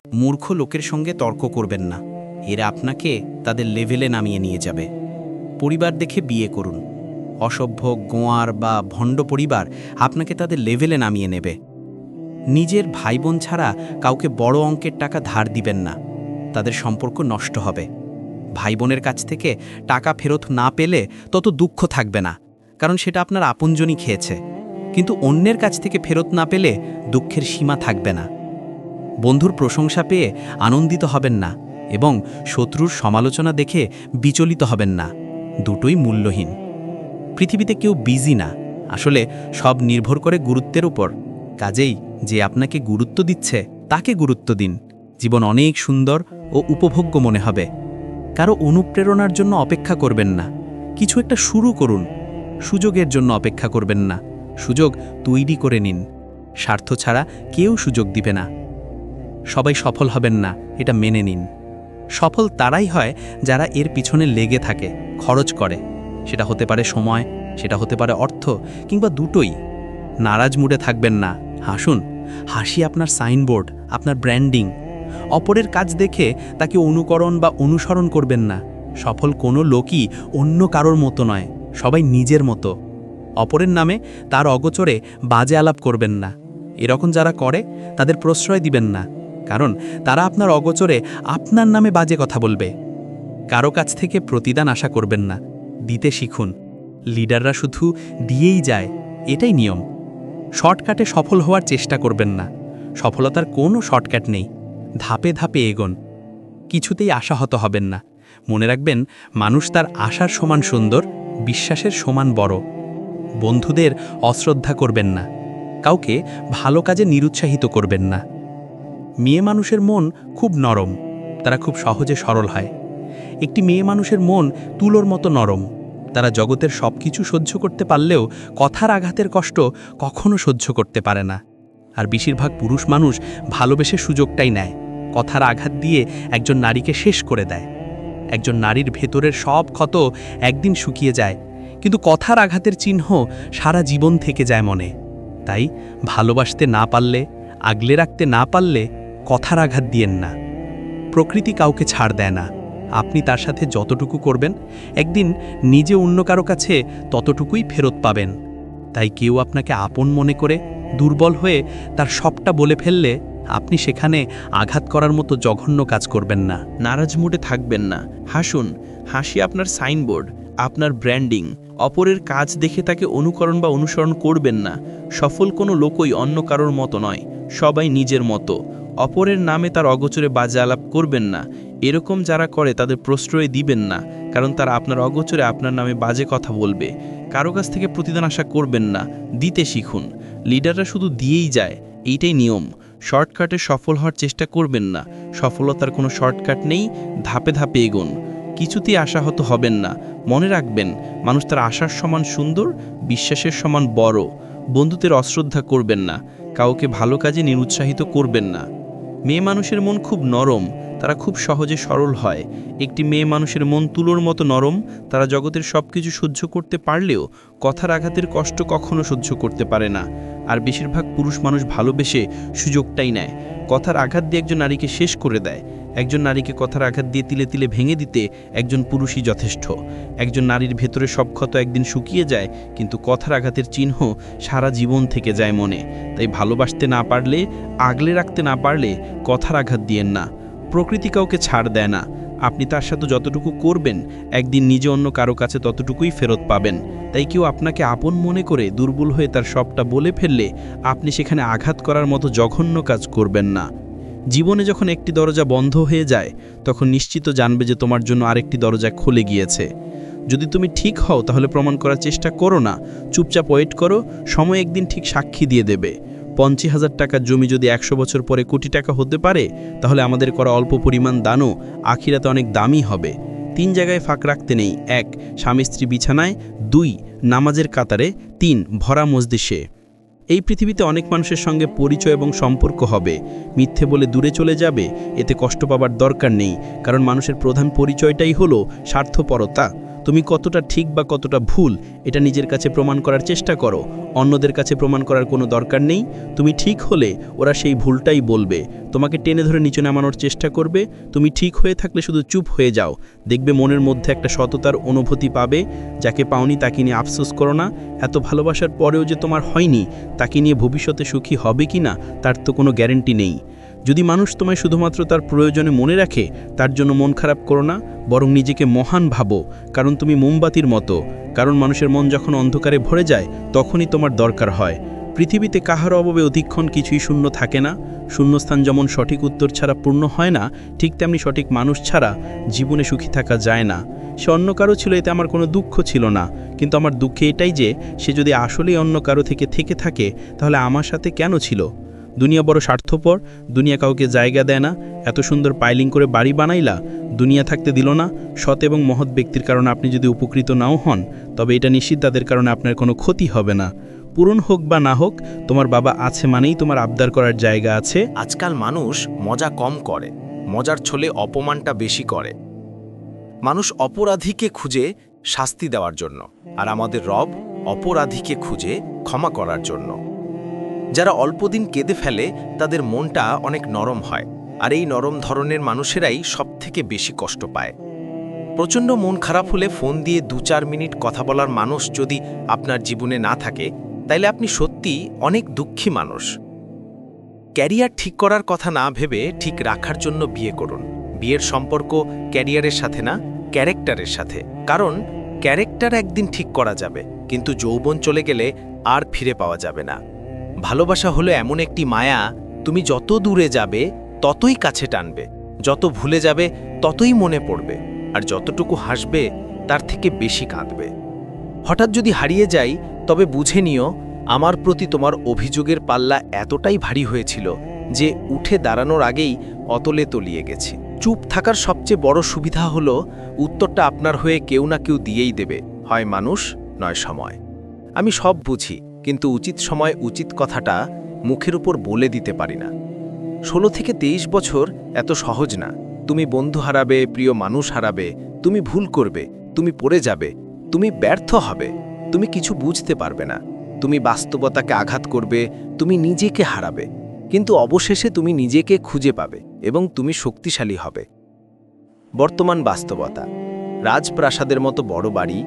মূর্খ লোকের সঙ্গে তর্ক করবেন না, এরা আপনাকে তাদের লেভেলে নামিয়ে নিয়ে যাবে। পরিবার দেখে বিয়ে করুন। অসভ্য, গোঁয়ার বা ভণ্ড পরিবার আপনাকে তাদের লেভেলে নামিয়ে নেবে। নিজের ভাই বোন ছাড়া কাউকে বড় অঙ্কের টাকা ধার দিবেন না, তাদের সম্পর্ক নষ্ট হবে। ভাই বোনের কাছ থেকে টাকা ফেরত না পেলে তত দুঃখ থাকবে না, কারণ সেটা আপনার আপনজনই খেয়েছে। কিন্তু অন্যের কাছ থেকে ফেরত না পেলে দুঃখের সীমা থাকবে না। বন্ধুর প্রশংসা পেয়ে আনন্দিত হবেন না এবং শত্রুর সমালোচনা দেখে বিচলিত হবেন না, দুটোই মূল্যহীন। পৃথিবীতে কেউ বিজি না, আসলে সব নির্ভর করে গুরুত্বের উপর। কাজেই যে আপনাকে গুরুত্ব দিচ্ছে তাকে গুরুত্ব দিন। জীবন অনেক সুন্দর ও উপভোগ্য মনে হবে। কারো অনুপ্রেরণার জন্য অপেক্ষা করবেন না, কিছু একটা শুরু করুন। সুযোগের জন্য অপেক্ষা করবেন না, সুযোগ তৈরি করে নিন। স্বার্থ ছাড়া কেউ সুযোগ দিবে না। সবাই সফল হবেন না, এটা মেনে নিন। সফল তারাই হয় যারা এর পিছনে লেগে থাকে, খরচ করে। সেটা হতে পারে সময়, সেটা হতে পারে অর্থ, কিংবা দুটোই। নারাজ মুডে থাকবেন না, হাসুন। হাসি আপনার সাইনবোর্ড, আপনার ব্র্যান্ডিং। অপরের কাজ দেখে তাকে অনুকরণ বা অনুসরণ করবেন না। সফল কোনো লোকই অন্য কারোর মতো নয়, সবাই নিজের মতো। অপরের নামে তার অগোচরে বাজে আলাপ করবেন না। এরকম যারা করে তাদের প্রশ্রয় দিবেন না, কারণ তারা আপনার অগোচরে আপনার নামে বাজে কথা বলবে। কারো কাছ থেকে প্রতিদান আশা করবেন না, দিতে শিখুন। লিডাররা শুধু দিয়েই যায়, এটাই নিয়ম। শর্টকাটে সফল হওয়ার চেষ্টা করবেন না, সফলতার কোনো শর্টকাট নেই। ধাপে ধাপে এগোন, কিছুতেই আশাহত হবেন না। মনে রাখবেন, মানুষ তার আশার সমান সুন্দর, বিশ্বাসের সমান বড়। বন্ধুদের অশ্রদ্ধা করবেন না, কাউকে ভালো কাজে নিরুৎসাহিত করবেন না। মেয়ে মানুষের মন খুব নরম, তারা খুব সহজে সরল হয়। একটি মেয়ে মানুষের মন তুলোর মতো নরম, তারা জগতের সব কিছু সহ্য করতে পারলেও কথার আঘাতের কষ্ট কখনো সহ্য করতে পারে না। আর বেশিরভাগ পুরুষ মানুষ ভালোবেসে সুযোগটাই নেয়, কথার আঘাত দিয়ে একজন নারীকে শেষ করে দেয়। একজন নারীর ভেতরের সব ক্ষত একদিন শুকিয়ে যায়, কিন্তু কথার আঘাতের চিহ্ন সারা জীবন থেকে যায় মনে। তাই ভালোবাসতে না পারলে, আগলে রাখতে না পারলে কথার আঘাত দিয়েন না। প্রকৃতি কাউকে ছাড় দেয় না, আপনি তার সাথে যতটুকু করবেন একদিন নিজে অন্য কারো কাছে ততটুকুই ফেরত পাবেন। তাই কেউ আপনাকে আপন মনে করে দুর্বল হয়ে তার সবটা বলে ফেললে আপনি সেখানে আঘাত করার মতো জঘন্য কাজ করবেন না। নারাজ মুডে থাকবেন না, হাসুন। হাসি আপনার সাইনবোর্ড, আপনার ব্র্যান্ডিং। অপরের কাজ দেখে তাকে অনুকরণ বা অনুসরণ করবেন না। সফল কোনো লোকই অন্য কারোর মতো নয়, সবাই নিজের মতো। অপরের নামে তার অগোচরে বাজে আলাপ করবেন না। এরকম যারা করে তাদের প্রশ্রয় দিবেন না, কারণ তারা আপনার অগোচরে আপনার নামে বাজে কথা বলবে। কারো কাছ থেকে প্রতিদান আশা করবেন না, দিতে শিখুন। লিডাররা শুধু দিয়েই যায়, এইটাই নিয়ম। শর্টকাটে সফল হওয়ার চেষ্টা করবেন না, সফলতার কোনো শর্টকাট নেই। ধাপে ধাপে এগোন, কিছুতেই আশাহত হবেন না। মনে রাখবেন, মানুষ তার আশার সমান সুন্দর, বিশ্বাসের সমান বড়। বন্ধুদের অশ্রদ্ধা করবেন না, কাউকে ভালো কাজে নিরুৎসাহিত করবেন না। মেয়ে মানুষের মন খুব নরম, তারা খুব সহজে সরল হয়। একটি মেয়ে মানুষের মন তুলোর মতো নরম, তারা জগতের সব কিছু সহ্য করতে পারলেও কথার আঘাতের কষ্ট কখনো সহ্য করতে পারে না। আর বেশিরভাগ পুরুষ মানুষ ভালোবেসে সুযোগটাই নেয়, কথার আঘাত দিয়ে একজন নারীকে শেষ করে দেয়। একজন নারীকে কথার আঘাত দিয়ে তিলে তিলে ভেঙে দিতে একজন পুরুষই যথেষ্ট। একজন নারীর ভেতরে সব ক্ষত একদিন শুকিয়ে যায়, কিন্তু কথার আঘাতের চিহ্ন সারা জীবন থেকে যায় মনে। তাই ভালোবাসতে না পারলে, আগলে রাখতে না পারলে কথার আঘাত দিয়েন না। প্রকৃতি কাউকে ছাড় দেয় না, আপনি তার সাথে যতটুকু করবেন একদিন নিজে অন্য কারো কাছে ততটুকুই ফেরত পাবেন। তাই কেউ আপনাকে আপন মনে করে দুর্বল হয়ে তার সবটা বলে ফেললে আপনি সেখানে আঘাত করার মতো জঘন্য কাজ করবেন না। জীবনে যখন একটি দরজা বন্ধ হয়ে যায়, তখন নিশ্চিত জানবে যে তোমার জন্য আরেকটি দরজা খুলে গিয়েছে। যদি তুমি ঠিক হও তাহলে প্রমাণ করার চেষ্টা করো না, চুপচাপ ওয়েট করো, সময় একদিন ঠিক সাক্ষী দিয়ে দেবে। 50,000 টাকার জমি যদি 100 বছর পরে কোটি টাকা হতে পারে, তাহলে আমাদের করা অল্প পরিমাণ দানও আখিরাতে অনেক দামি হবে। 3 জায়গায় ফাঁক রাখতে নেই: 1 স্বামী স্ত্রী বিছানায়, 2 নামাজের কাতারে, 3 ভরা মজলিসে। এই পৃথিবীতে অনেক মানুষের সঙ্গে পরিচয় এবং সম্পর্ক হবে, মিথ্যে বলে দূরে চলে যাবে, এতে কষ্ট পাবার দরকার নেই, কারণ মানুষের প্রধান পরিচয়টাই হলো স্বার্থপরতা। 2 নম্বরে, যারা আপনাকে ভালোবাসে না তাদের সাথে সম্পর্ক করবেন না, তারা শুধু আপনাকে ভালোবাসে। 3 নম্বরে, যারা আপনাকে ভালোবাসে না তাদের সাথে সম্পর্ক করবেন না, কারণ মানুষের প্রধান পরিচয়টাই হলো স্বার্থপরতা। তুমি কতটা ঠিক বা কতটা ভুল এটা নিজের কাছে প্রমাণ করার চেষ্টা করো। অন্যদের কাছে প্রমাণ করার কোনো দরকার নেই। তুমি ঠিক হলে ওরা সেই ভুলটাই বলবে, তোমাকে টেনে ধরে নিচে নামানোর চেষ্টা করবে। তুমি ঠিক হয়ে থাকলে শুধু চুপ হয়ে যাও, দেখবে মনের মধ্যে একটা সততার অনুভূতি পাবে। যাকে পাওনি তাকে নিয়ে আফসোস করো না। এত ভালোবাসার পরেও যে তোমার হয়নি, তাকে নিয়ে ভবিষ্যতে সুখী হবে কি না তার তো কোনো গ্যারেন্টি নেই। যদি মানুষ তোমায় শুধুমাত্র তার প্রয়োজনে মনে রাখে, তার জন্য মন খারাপ করো না, বরং নিজেকে মহান ভাবো। কারণ তুমি মোমবাতির মতো। কারণ মানুষের মন যখন অন্ধকারে ভরে যায় তখনই তোমার দরকার হয়। পৃথিবীতে কাহারও অভাবে অধিকক্ষণ কিছুই শূন্য থাকে না। শূন্যস্থান যেমন সঠিক উত্তর ছাড়া পূর্ণ হয় না, ঠিক তেমনি সঠিক মানুষ ছাড়া জীবনে সুখী থাকা যায় না। সে অন্য কারো ছিল, এতে আমার কোনো দুঃখ ছিল না, কিন্তু আমার দুঃখে এটাই যে সে যদি আসলেই অন্য কারো থেকে থাকে তাহলে আমার সাথে কেন ছিল? দুনিয়া বড় স্বার্থপর, দুনিয়া কাউকে জায়গা দেয় না। এত সুন্দর পাইলিং করে বাড়ি বানাইলা, দুনিয়া থাকতে দিল না। সৎ এবং মহৎ ব্যক্তির কারণে আপনি যদি উপকৃত নাও হন, তবে এটা নিশ্চিত তাদের কারণে আপনার কোনো ক্ষতি হবে না। পূরণ হোক বা না হোক, তোমার বাবা আছে মানেই তোমার আবদার করার জায়গা আছে। আজকাল মানুষ মজা কম করে, মজার ছলে অপমানটা বেশি করে। মানুষ অপরাধীকে খুঁজে শাস্তি দেওয়ার জন্য, আর আমাদের রব অপরাধীকে খুঁজে ক্ষমা করার জন্য। যারা অল্পদিন কেঁদে ফেলে তাদের মনটা অনেক নরম হয়, আর এই নরম ধরনের মানুষেরাই সবথেকে বেশি কষ্ট পায়। প্রচণ্ড মন খারাপ হলে ফোন দিয়ে 2-4 মিনিট কথা বলার মানুষ যদি আপনার জীবনে না থাকে, তাইলে আপনি সত্যিই অনেক দুঃখী মানুষ। ক্যারিয়ার ঠিক করার কথা না ভেবে ঠিক রাখার জন্য বিয়ে করুন। বিয়ের সম্পর্ক ক্যারিয়ারের সাথে না, ক্যারেক্টারের সাথে। কারণ ক্যারেক্টার একদিন ঠিক করা যাবে, কিন্তু যৌবন চলে গেলে আর ফিরে পাওয়া যাবে না। ভালোবাসা হলো এমন একটি মায়া, তুমি যত দূরে যাবে ততই কাছে টানবে, যত ভুলে যাবে ততই মনে পড়বে, আর যতটুকু হাসবে তার থেকে বেশি কাঁদবে। হঠাৎ যদি হারিয়ে যাই, তবে বুঝে নিও আমার প্রতি তোমার অভিযোগের পাল্লা এতটাই ভারী হয়েছিল যে উঠে দাঁড়ানোর আগেই অতলে তলিয়ে গেছি। চুপ থাকার সবচেয়ে বড় সুবিধা হলো উত্তরটা আপনার হয়ে কেউ না কেউ দিয়েই দেবে, হয় মানুষ নয় সময়। আমি সব বুঝি, কিন্তু উচিত সময় উচিত কথাটা মুখের উপর বলে দিতে পারি না। 16 থেকে 23 বছর এত সহজ না। তুমি বন্ধু হারাবে, প্রিয় মানুষ হারাবে, তুমি ভুল করবে, তুমি পড়ে যাবে, তুমি ব্যর্থ হবে, তুমি কিছু বুঝতে পারবে না, তুমি বাস্তবতাকে আঘাত করবে, তুমি নিজেকে হারাবে, কিন্তু অবশেষে তুমি নিজেকে খুঁজে পাবে এবং তুমি শক্তিশালী হবে। বর্তমান বাস্তবতা: রাজপ্রাসাদের মতো বড় বাড়ি,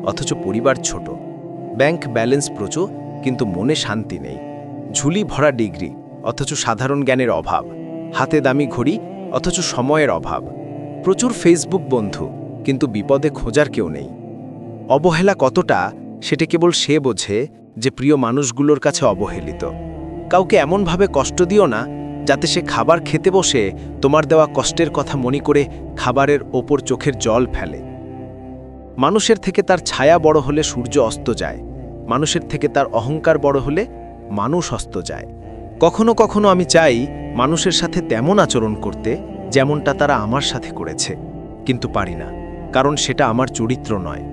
অথচ পরিবার ছোট। ব্যাংক ব্যালেন্স প্রচুর, কিন্তু মনে শান্তি নেই। ঝুলি ভরা ডিগ্রি, অথচ সাধারণ জ্ঞানের অভাব। হাতে দামি ঘড়ি, অথচ সময়ের অভাব। প্রচুর ফেসবুক বন্ধু, কিন্তু বিপদে খোঁজার কেউ নেই। অবহেলা কতটা সেটা কেবল সে বোঝে যে প্রিয় মানুষগুলোর কাছে অবহেলিত। কাউকে এমনভাবে কষ্ট দিও না যাতে সে খাবার খেতে বসে তোমার দেওয়া কষ্টের কথা মনে করে খাবারের ওপর চোখের জল ফেলে। মানুষের থেকে তার ছায়া বড় হলে সূর্য অস্ত যায়, মানুষের থেকে তার অহংকার বড় হলে মানুষ অস্ত যায়। কখনো কখনো আমি চাই মানুষের সাথে তেমন আচরণ করতে যেমনটা তারা আমার সাথে করেছে, কিন্তু পারি না, কারণ সেটা আমার চরিত্র নয়।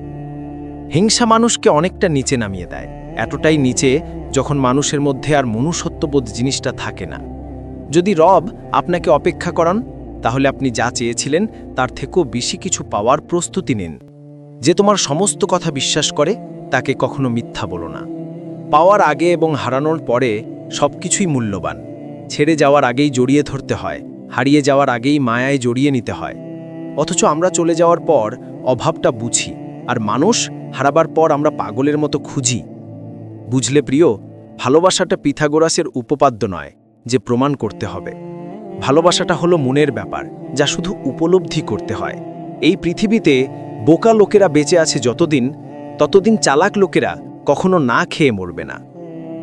হিংসা মানুষকে অনেকটা নিচে নামিয়ে দেয়, এতটাই নিচে যখন মানুষের মধ্যে আর মনুষ্যত্ববোধ জিনিসটা থাকে না। যদি রব আপনাকে অপেক্ষা করান, তাহলে আপনি যা চেয়েছিলেন তার থেকেও বেশি কিছু পাওয়ার প্রস্তুতি নিন। যে তোমার সমস্ত কথা বিশ্বাস করে তাকে কখনো মিথ্যা বলো না। পাওয়ার আগে এবং হারানোর পরে সবকিছুই মূল্যবান। ছেড়ে যাওয়ার আগেই জড়িয়ে ধরতে হয়, হারিয়ে যাওয়ার আগেই মায়ায় জড়িয়ে নিতে হয়। অথচ আমরা চলে যাওয়ার পর অভাবটা বুঝি, আর মানুষ হারাবার পর আমরা পাগলের মতো খুঁজি। বুঝলে প্রিয়, ভালোবাসাটা পিথাগোরাসের উপপাদ্য নয় যে প্রমাণ করতে হবে। ভালোবাসাটা হলো মনের ব্যাপার, যা শুধু উপলব্ধি করতে হয়। এই পৃথিবীতে বোকা লোকেরা বেঁচে আছে যতদিন, ততদিন চালাক লোকেরা কখনো না খেয়ে মরবে না।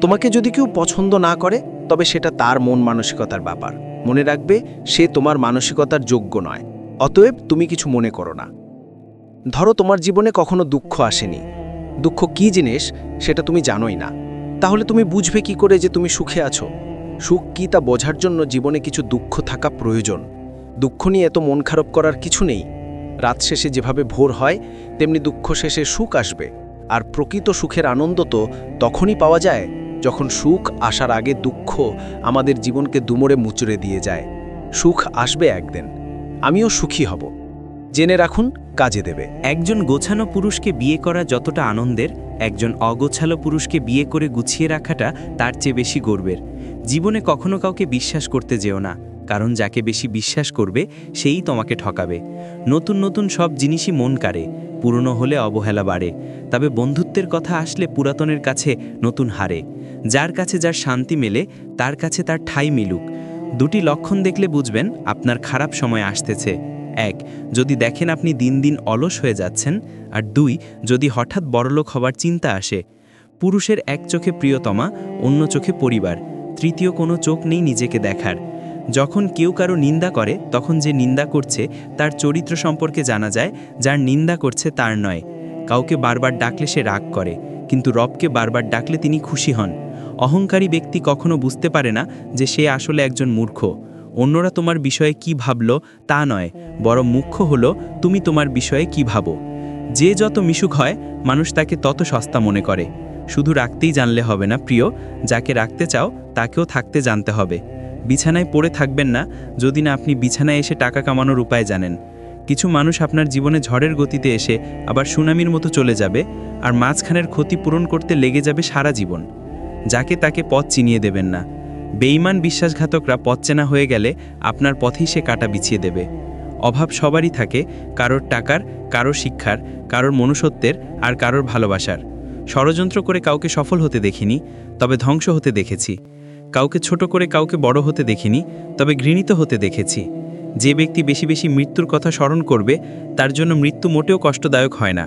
তোমাকে যদি কেউ পছন্দ না করে, তবে সেটা তার মন মানসিকতার ব্যাপার। মনে রাখবে, সে তোমার মানসিকতার যোগ্য নয়। অতএব তুমি কিছু মনে করো না। ধরো তোমার জীবনে কখনো দুঃখ আসেনি। দুঃখ কী জিনিস সেটা তুমি জানোই না, তাহলে তুমি বুঝবে কি করে যে তুমি সুখে আছো? সুখ কী তা বোঝার জন্য জীবনে কিছু দুঃখ থাকা প্রয়োজন। দুঃখ নিয়ে এত মন খারাপ করার কিছু নেই। রাত শেষে যেভাবে ভোর হয়, তেমনি দুঃখ শেষে সুখ আসবে। আর প্রকৃত সুখের আনন্দ তো তখনই পাওয়া যায় যখন সুখ আসার আগে দুঃখ আমাদের জীবনকে দুমড়ে মুচড়ে দিয়ে যায়। সুখ আসবে একদিন, আমিও সুখী হব। জেনে রাখুন, কাজে দেবে। একজন গোছানো পুরুষকে বিয়ে করা যতটা আনন্দের, একজন অগোছালো পুরুষকে বিয়ে করে গুছিয়ে রাখাটা তার চেয়ে বেশি গর্বের। জীবনে কখনো কাউকে বিশ্বাস করতে যেও না, কারণ যাকে বেশি বিশ্বাস করবে সেই তোমাকে ঠকাবে। নতুন নতুন সব জিনিসই মন কাড়ে, পুরনো হলে অবহেলা বাড়ে। তবে বন্ধুত্বের কথা আসলে পুরাতনের কাছে নতুন হারে। যার কাছে যার শান্তি মেলে, তার কাছে তার ঠাঁই মিলুক। দুটি লক্ষণ দেখলে বুঝবেন আপনার খারাপ সময় আসতেছে। 1, যদি দেখেন আপনি দিন দিন অলস হয়ে যাচ্ছেন। আর 2, যদি হঠাৎ বড়লোক হবার চিন্তা আসে। পুরুষের এক চোখে প্রিয়তমা, অন্য চোখে পরিবার, তৃতীয় কোনো চোখ নেই নিজেকে দেখার। যখন কেউ কারো নিন্দা করে, তখন যে নিন্দা করছে তার চরিত্র সম্পর্কে জানা যায়, যার নিন্দা করছে তার নয়। কাউকে বারবার ডাকলে সে রাগ করে, কিন্তু রবকে বারবার ডাকলে তিনি খুশি হন। অহংকারী ব্যক্তি কখনো বুঝতে পারে না যে সে আসলে একজন মূর্খ। অন্যরা তোমার বিষয়ে কি ভাবলো তা নয়, বরং মুখ্য হলো তুমি তোমার বিষয়ে কি ভাবো। যে যত মিশুক হয়, মানুষ তাকে তত সস্তা মনে করে। শুধু রাখতেই জানলে হবে না প্রিয়, যাকে রাখতে চাও তাকেও থাকতে জানতে হবে। বিছানায় পড়ে থাকবেন না যদি না আপনি বিছানায় এসে টাকা কামানোর উপায় জানেন। কিছু মানুষ আপনার জীবনে ঝড়ের গতিতে এসে আবার সুনামির মতো চলে যাবে, আর মাঝখানের ক্ষতি পূরণ করতে লেগে যাবে সারা জীবন। যাকে তাকে পথ চিনিয়ে দেবেন না। বেঈমান বিশ্বাসঘাতকরা পথ চেনা হয়ে গেলে আপনার পথেই সে কাটা বিছিয়ে দেবে। অভাব সবারই থাকে, কারোর টাকার, কারোর শিক্ষার, কারোর মনুষ্যত্বের, আর কারোর ভালোবাসার। ষড়যন্ত্র করে কাউকে সফল হতে দেখিনি, তবে ধ্বংস হতে দেখেছি। কাউকে ছোট করে কাউকে বড় হতে দেখিনি, তবে ঘৃণিত হতে দেখেছি। যে ব্যক্তি বেশি বেশি মৃত্যুর কথা স্মরণ করবে, তার জন্য মৃত্যু মোটেও কষ্টদায়ক হয় না।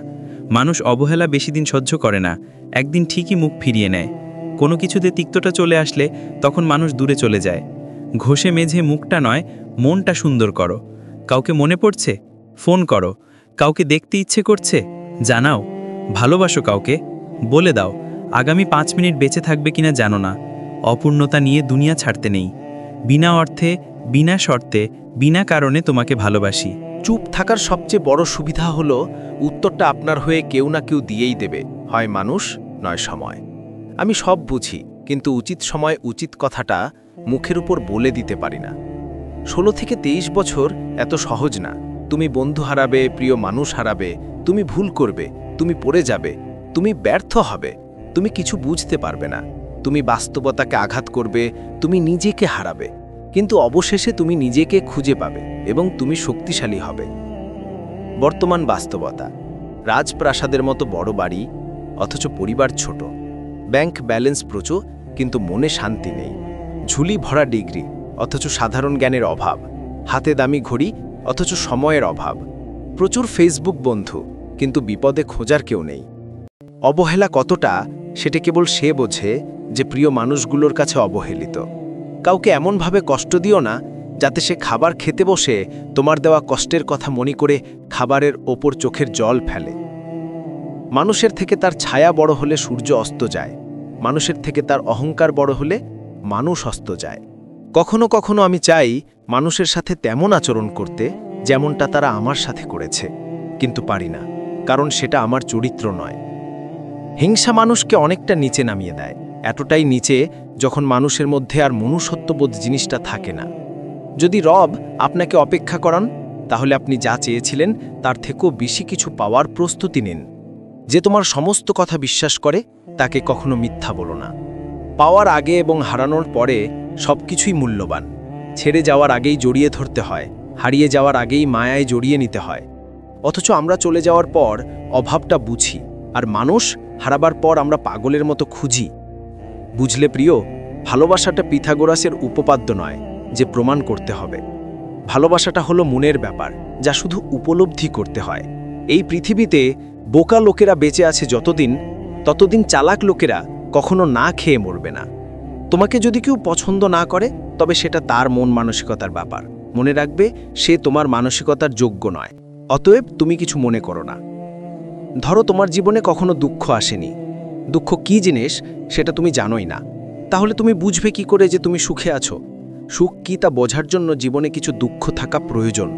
মানুষ অবহেলা বেশি দিন সহ্য করে না, একদিন ঠিকই মুখ ফিরিয়ে নেয়। কোনো কিছুতে তিক্ততা চলে আসলে তখন মানুষ দূরে চলে যায়। ঘষে মেঝে মুখটা নয়, মনটা সুন্দর করো। কাউকে মনে পড়ছে? ফোন করো। কাউকে দেখতে ইচ্ছে করছে? জানাও। ভালোবাসো কাউকে? বলে দাও। আগামী 5 মিনিট বেঁচে থাকবে কিনা জানো না। অপূর্ণতা নিয়ে দুনিয়া ছাড়তে নেই। বিনা অর্থে, বিনা শর্তে, বিনা কারণে তোমাকে ভালোবাসি। চুপ থাকার সবচেয়ে বড় সুবিধা হলো উত্তরটা আপনার হয়ে কেউ না কেউ দিয়েই দেবে, হয় মানুষ নয় সময়। আমি সব বুঝি, কিন্তু উচিত সময় উচিত কথাটা মুখের উপর বলে দিতে পারি না। 16 থেকে 23 বছর এত সহজ না। তুমি বন্ধু হারাবে, প্রিয় মানুষ হারাবে, তুমি ভুল করবে, তুমি পড়ে যাবে, তুমি ব্যর্থ হবে, তুমি কিছু বুঝতে পারবে না, তুমি বাস্তবতাকে আঘাত করবে, তুমি নিজেকে হারাবে, কিন্তু অবশেষে তুমি নিজেকে খুঁজে পাবে এবং তুমি শক্তিশালী হবে। বর্তমান বাস্তবতা: রাজপ্রাসাদের মতো বড় বাড়ি, অথচ পরিবার ছোট। ব্যাংক ব্যালেন্স প্রচুর, কিন্তু মনে শান্তি নেই। ঝুলি ভরা ডিগ্রি, অথচ সাধারণ জ্ঞানের অভাব। হাতে দামি ঘড়ি, অথচ সময়ের অভাব। প্রচুর ফেসবুক বন্ধু, কিন্তু বিপদে খোঁজার কেউ নেই। অবহেলা কতটা সেটা কেবল সে বোঝে যে প্রিয় মানুষগুলোর কাছে অবহেলিত। কাউকে এমনভাবে কষ্ট দিও না যাতে সে খাবার খেতে বসে তোমার দেওয়া কষ্টের কথা মনে করে খাবারের ওপর চোখের জল ফেলে। মানুষের থেকে তার ছায়া বড় হলে সূর্য অস্ত যায়, মানুষের থেকে তার অহংকার বড় হলে মানুষ অস্ত যায়। কখনো কখনো আমি চাই মানুষের সাথে তেমন আচরণ করতে যেমনটা তারা আমার সাথে করেছে, কিন্তু পারি না, কারণ সেটা আমার চরিত্র নয়। হিংসা মানুষকে অনেকটা নিচে নামিয়ে দেয়, এতটাই নিচে যখন মানুষের মধ্যে আর মনুষ্যত্ববোধ জিনিসটা থাকে না। যদি রব আপনাকে অপেক্ষা করান, তাহলে আপনি যা চেয়েছিলেন তার থেকেও বেশি কিছু পাওয়ার প্রস্তুতি নিন। যে তোমার সমস্ত কথা বিশ্বাস করে তাকে কখনো মিথ্যা বলো না। পাওয়ার আগে এবং হারানোর পরে সবকিছুই মূল্যবান। ছেড়ে যাওয়ার আগেই জড়িয়ে ধরতে হয়, হারিয়ে যাওয়ার আগেই মায়ায় জড়িয়ে নিতে হয়। অথচ আমরা চলে যাওয়ার পর অভাবটা বুঝি, আর মানুষ হারাবার পর আমরা পাগলের মতো খুঁজি। বুঝলে প্রিয়, ভালোবাসাটা পিথাগোরাসের উপপাদ্য নয় যে প্রমাণ করতে হবে। ভালোবাসাটা হলো মনের ব্যাপার, যা শুধু উপলব্ধি করতে হয়। এই পৃথিবীতে বোকা লোকেরা বেঁচে আছে যতদিন, ততদিন চালাক লোকেরা কখনো না খেয়ে মরবে না। তোমাকে যদি কেউ পছন্দ না করে, তবে সেটা তার মন মানসিকতার ব্যাপার। মনে রাখবে, সে তোমার মানসিকতার যোগ্য নয়। অতএব তুমি কিছু মনে করো না। ধরো তোমার জীবনে কখনো দুঃখ আসেনি। দুঃখ কি জিনিস সেটা তুমি জানোই না, তাহলে তুমি বুঝবে কি করে যে তুমি সুখে আছো? সুখ কি তা বোঝার জন্য জীবনে কিছু দুঃখ থাকা প্রয়োজন।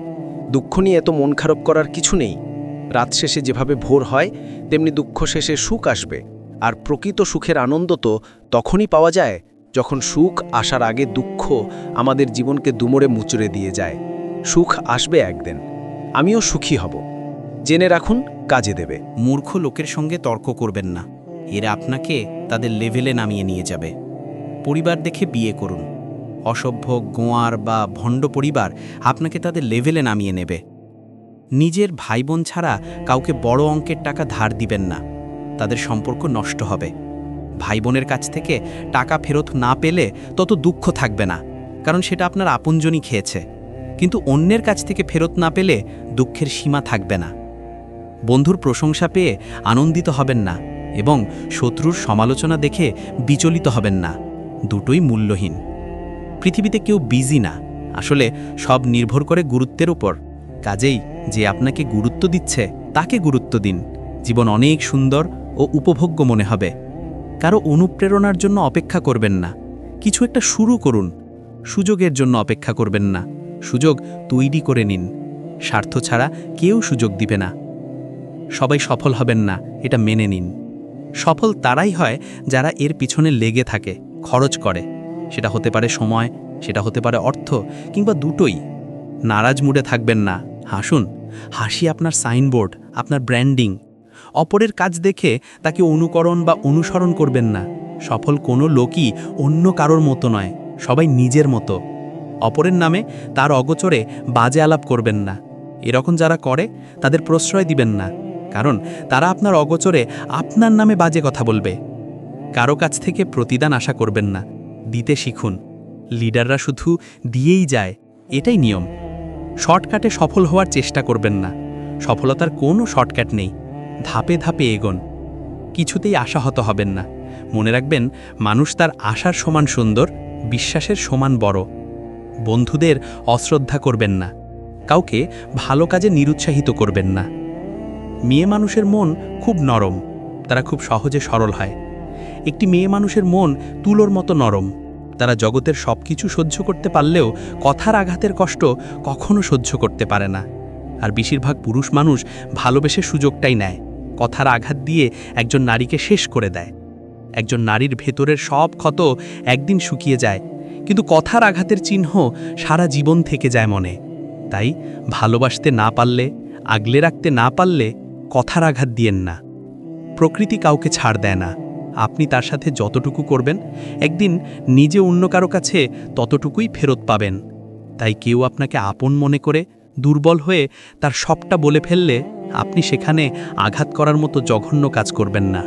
দুঃখ নিয়ে এত মন খারাপ করার কিছু নেই। রাত শেষে যেভাবে ভোর হয়, তেমনি দুঃখ শেষে সুখ আসবে। আর প্রকৃত সুখের আনন্দ তো তখনই পাওয়া যায় যখন সুখ আসার আগে দুঃখ আমাদের জীবনকে দুমড়ে মুচড়ে দিয়ে যায়। সুখ আসবে একদিন। আমিও সুখী হব। জেনে রাখুন, কাজে দেবে। মূর্খ লোকের সঙ্গে তর্ক করবেন না, এরা আপনাকে তাদের লেভেলে নামিয়ে নিয়ে যাবে। পরিবার দেখে বিয়ে করুন। অসভ্য, গোঁয়ার বা ভণ্ড পরিবার আপনাকে তাদের লেভেলে নামিয়ে নেবে। নিজের ভাই বোন ছাড়া কাউকে বড় অঙ্কের টাকা ধার দিবেন না, তাদের সম্পর্ক নষ্ট হবে। ভাই বোনের কাছ থেকে টাকা ফেরত না পেলে তত দুঃখ থাকবে না, কারণ সেটা আপনার আপনজনই খেয়েছে। কিন্তু অন্যের কাছ থেকে ফেরত না পেলে দুঃখের সীমা থাকবে না। বন্ধুর প্রশংসা পেয়ে আনন্দিত হবেন না এবং শত্রুর সমালোচনা দেখে বিচলিত হবেন না, দুটোই মূল্যহীন। পৃথিবীতে কেউ বিজি না, আসলে সব নির্ভর করে গুরুত্বের উপর। কাজেই যে আপনাকে গুরুত্ব দিচ্ছে তাকে গুরুত্ব দিন। জীবন অনেক সুন্দর ও উপভোগ্য মনে হবে। কারো অনুপ্রেরণার জন্য অপেক্ষা করবেন না, কিছু একটা শুরু করুন। সুযোগের জন্য অপেক্ষা করবেন না, সুযোগ তৈরি করে নিন। স্বার্থ ছাড়া কেউ সুযোগ দিবে না। সবাই সফল হবেন না, এটা মেনে নিন। সফল তারাই হয় যারা এর পিছনে লেগে থাকে, খরচ করে। সেটা হতে পারে সময়, সেটা হতে পারে অর্থ, কিংবা দুটোই। নারাজ মুডে থাকবেন না, হাসুন। হাসি আপনার সাইনবোর্ড, আপনার ব্র্যান্ডিং। অপরের কাজ দেখে তাকে অনুকরণ বা অনুসরণ করবেন না। সফল কোনো লোকই অন্য কারোর মতো নয়, সবাই নিজের মতো। অপরের নামে তার অগোচরে বাজে আলাপ করবেন না। এরকম যারা করে তাদের প্রশ্রয় দিবেন না, কারণ তারা আপনার অগোচরে আপনার নামে বাজে কথা বলবে। কারো কাছ থেকে প্রতিদান আশা করবেন না, দিতে শিখুন। লিডাররা শুধু দিয়েই যায়, এটাই নিয়ম। শর্টকাটে সফল হওয়ার চেষ্টা করবেন না, সফলতার কোনো শর্টকাট নেই। ধাপে ধাপে এগোন, কিছুতেই আশাহত হবেন না। মনে রাখবেন, মানুষ তার আশার সমান সুন্দর, বিশ্বাসের সমান বড়। বন্ধুদের অশ্রদ্ধা করবেন না, কাউকে ভালো কাজে নিরুৎসাহিত করবেন না। মেয়ে মানুষের মন খুব নরম, তারা খুব সহজে সরল হয়। একটি মেয়ে মানুষের মন তুলোর মতো নরম, তারা জগতের সব কিছু সহ্য করতে পারলেও কথার আঘাতের কষ্ট কখনো সহ্য করতে পারে না। আর বেশিরভাগ পুরুষ মানুষ ভালোবেসে সুযোগটাই নেয়, কথার আঘাত দিয়ে একজন নারীকে শেষ করে দেয়। একজন নারীর ভেতরের সব ক্ষত একদিন শুকিয়ে যায়, কিন্তু কথার আঘাতের চিহ্ন সারা জীবন থেকে যায় মনে। তাই ভালোবাসতে না পারলে, আগলে রাখতে না পারলে কথার আঘাত দিয়েন না। প্রকৃতি কাউকে ছাড় দেয় না, আপনি তার সাথে যতটুকু করবেন একদিন নিজে অন্য কারো কাছে ততটুকুই ফেরত পাবেন। তাই কেউ আপনাকে আপন মনে করে দুর্বল হয়ে তার সবটা বলে ফেললে আপনি সেখানে আঘাত করার মতো জঘন্য কাজ করবেন না।